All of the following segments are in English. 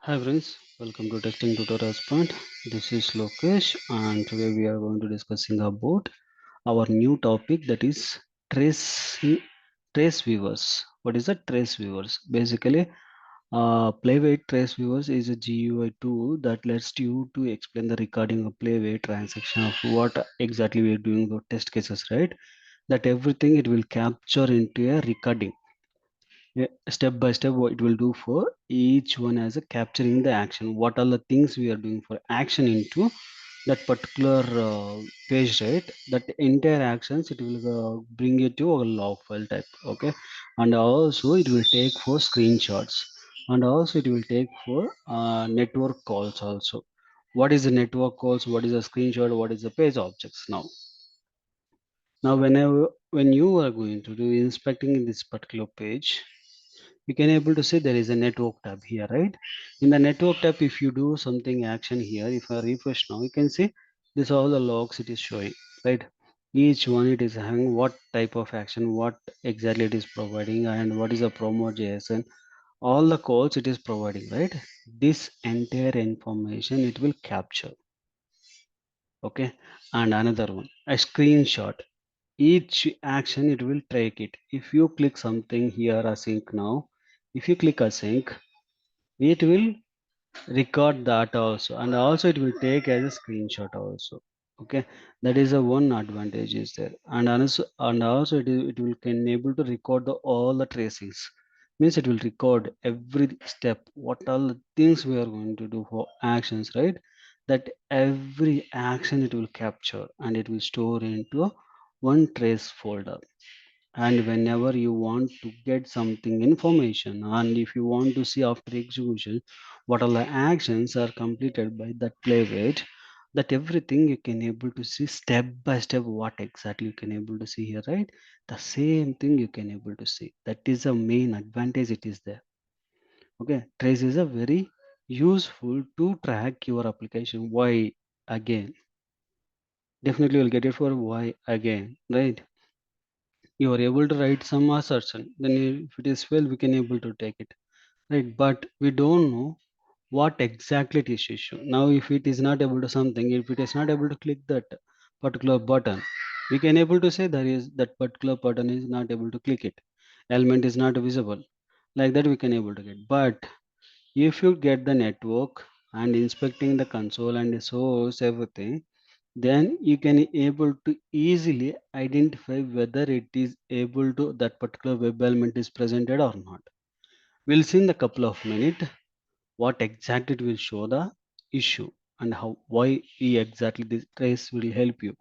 Hi friends, welcome to Testing Tutorials Point. This is Lokesh and today we are going to discussing about our new topic that is trace trace viewers. What is a trace viewers? Basically, Playwright trace viewers is a GUI tool that lets you to explain the recording of Playwright transaction of what exactly we are doing for test cases, right? That everything it will capture into a recording, step by step what it will do for each one as a capturing the action, what are the things we are doing for action into that particular page, right? That entire actions it will bring it to a log file type. Okay, and also it will take for screenshots, and also it will take for network calls also. What is the network calls, what is a screenshot, what is the page objects? Now whenever when you are going to do inspecting in this particular page, you can able to see there is a network tab here, right? In the network tab, if you do something action here, if I refresh now, you can see this all the logs it is showing, right? Each one it is having what type of action, what exactly it is providing, and what is the promote JSON, all the codes it is providing, right? This entire information it will capture. Okay, and another one, a screenshot. Each action it will take it. If you click something here async now, if you click async, it will record that also, and also it will take as a screenshot also. Okay, that is a one advantage is there. And also it will can able to record the all the tracings, means it will record every step what all the things we are going to do for actions, right? That every action it will capture and it will store into a one trace folder. And whenever you want to get something information, and if you want to see after execution what all the actions are completed by that playwright, that everything you can able to see step by step what exactly you can able to see here, right? The same thing you can able to see. That is a main advantage it is there. Okay, trace is a very useful to track your application. Why again? Definitely you'll get it for why again, right? You are able to write some assertion, then if it is fail we can able to take it, right? But we don't know what exactly it is issue. Now if it is not able to something, if it is not able to click that particular button, we can able to say there is that particular button is not able to click it, element is not visible, like that we can able to get. But if you get the network and inspecting the console and the source everything, then you can able to easily identify whether it is able to that particular web element is presented or not. We'll see in a couple of minutes what exactly it will show the issue and how why exactly this trace will help you,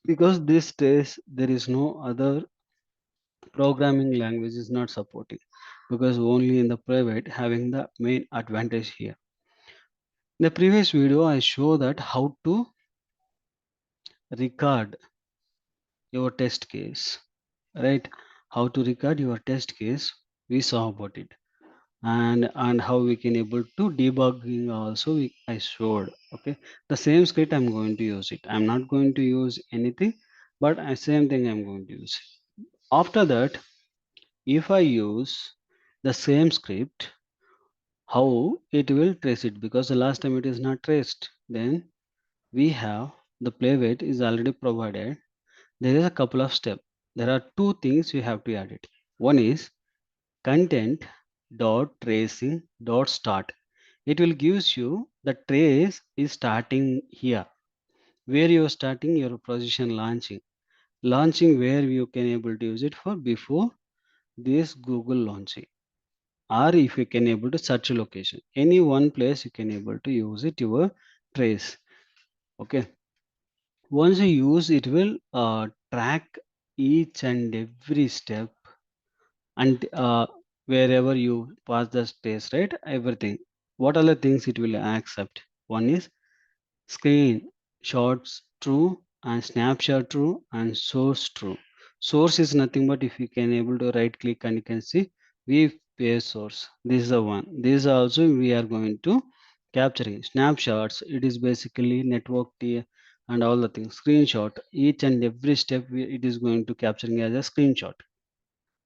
because this trace there is no other programming language is not supporting, because only in the private having the main advantage here. In the previous video I show that how to record your test case, right? How to record your test case, we saw about it. And how we can able to debugging also I showed. Okay, the same script I'm going to use it, I'm not going to use anything, but same thing I'm going to use. After that, if I use the same script, how it will trace it, because the last time it is not traced, then we have the playweight is already provided. There is a couple of steps. There are two things you have to add it. One is content dot tracing dot start. It will gives you the trace is starting here, where you are starting your position launching where you can able to use it for before this Google launching, or if you can able to search a location, any one place you can able to use it your trace. Okay, once you use it will track each and every step, and wherever you pass the test, right? Everything, what are the things it will accept? One is screen shots true, and snapshot true, and source true. Source is nothing but if you can able to right click and you can see we pay source, this is the one. This also we are going to capturing snapshots, it is basically network tier and all the things. Screenshot, each and every step it is going to capturing as a screenshot.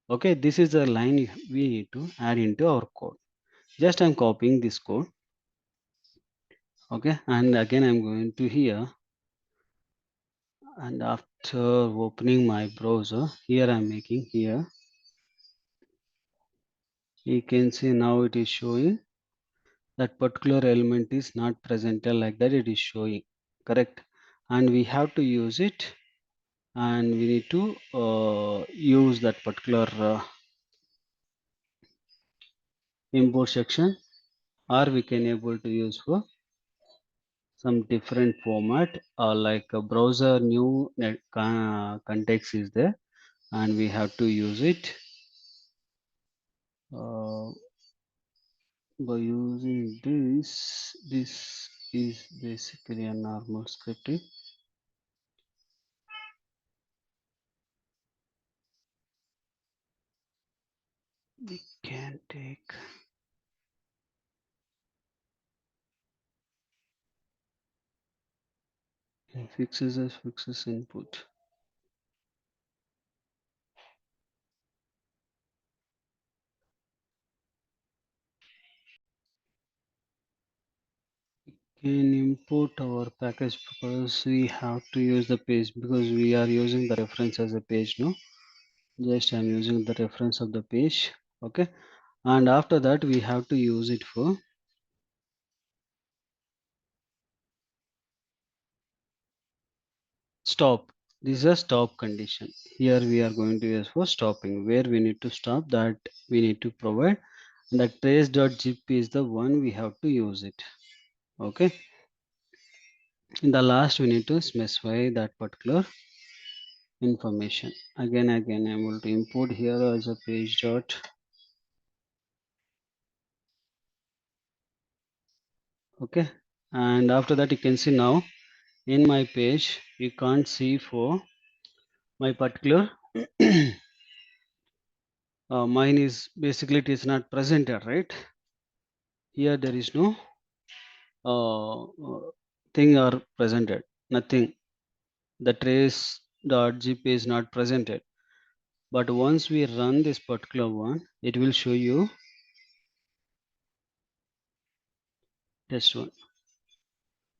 Okay, this is the line we need to add into our code. Just I'm copying this code. Okay, and again I'm going to here, and after opening my browser, here I'm making here, you can see now it is showing that particular element is not presented like that, it is showing correct, and we have to use it, and we need to use that particular import section, or we can able to use for some different format, like a browser new context is there, and we have to use it uh, by using this is basically a normal scripting. We can take fixes as fixes input. Can import our package because we have to use the page, because we are using the reference as a page. No, just I'm using the reference of the page. Okay, and after that we have to use it for stop. This is a stop condition. Here we are going to use for stopping, where we need to stop, that we need to provide. The trace.zip is the one we have to use it. Okay, in the last we need to specify that particular information. Again I'm able to import here as a page dot. Okay, and after that you can see now in my page you can't see for my particular mine is basically it is not presented, right? Here there is no thing are presented, nothing. The trace.zip is not presented, but once we run this particular one, it will show you test one.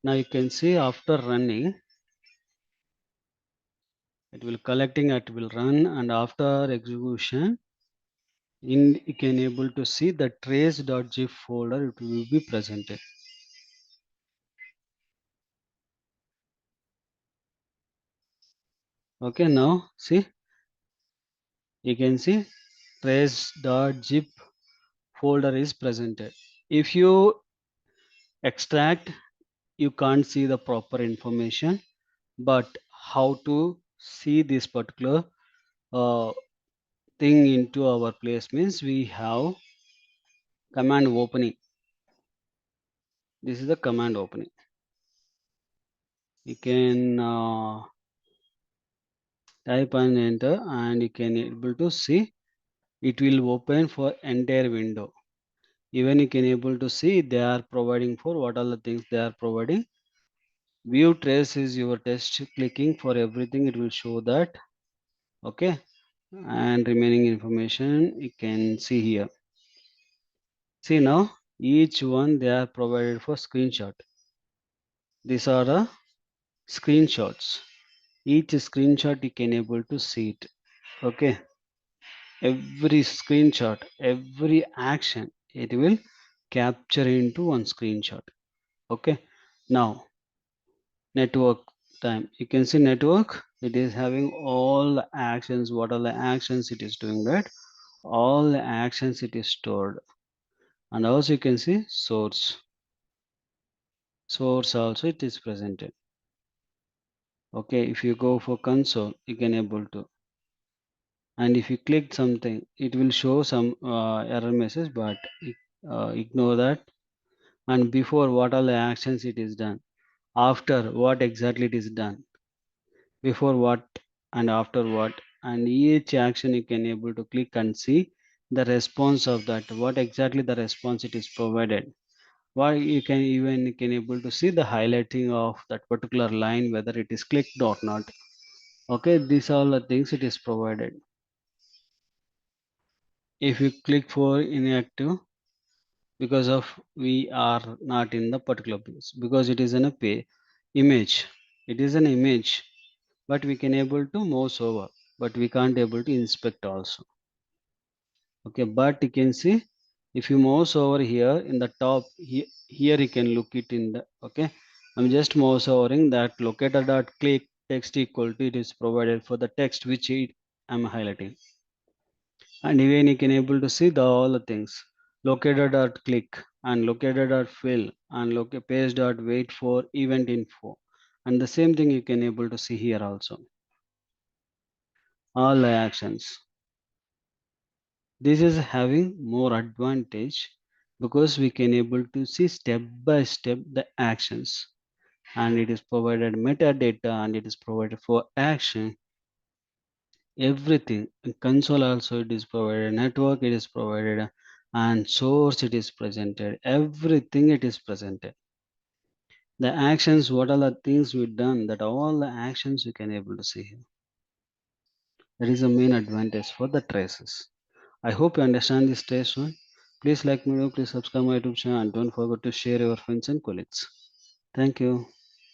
Now you can see after running, it will collecting, it will run, and after execution, you can able to see the trace.zip folder, it will be presented. Okay, now see, you can see trace.zip folder is presented. If you extract, you can't see the proper information, but how to see this particular uh, thing into our place means we have command opening. This is the command opening. You can type and enter, and you can able to see it will open for entire window. Even you can able to see they are providing for what are the things they are providing. View trace is your test, clicking for everything it will show that. Okay, and remaining information you can see here. See now each one they are provided for screenshot. These are the screenshots. Each screenshot you can able to see it. Okay, every screenshot, every action, it will capture into one screenshot. Okay, now network time, you can see network, it is having all the actions, what are the actions it is doing, that all the actions it is stored. And also you can see source also it is presented. Okay, if you go for console you can able to, and if you click something it will show some error message, but ignore that. And before what are the actions it is done, after what exactly it is done, before what and after what, and each action you can able to click and see the response of that, what exactly the response it is provided. Why you can even you can able to see the highlighting of that particular line, whether it is clicked or not. Okay, these are the things it is provided. If you click for inactive, because of we are not in the particular place, because it is in a pay image. It is an image, but we can able to mouse over, but we can't able to inspect also. Okay, but you can see if you mouse over here in the top here you can look it in the, okay, I'm just mouse overing that locator dot click text equal to, it is provided for the text which I'm highlighting. And even you can able to see the all the things, locator dot click and locator dot fill and page dot wait for event info, and the same thing you can able to see here also, all the actions. This is having more advantage because we can able to see step by step the actions, and it is provided metadata and it is provided for action, everything. In console also it is provided, network it is provided, and source it is presented, everything it is presented. The actions, what are the things we done, that all the actions you can able to see here. That is the main advantage for the traces. I hope you understand this trace one. Please like my video, please subscribe my YouTube channel, and don't forget to share your friends and colleagues. Thank you.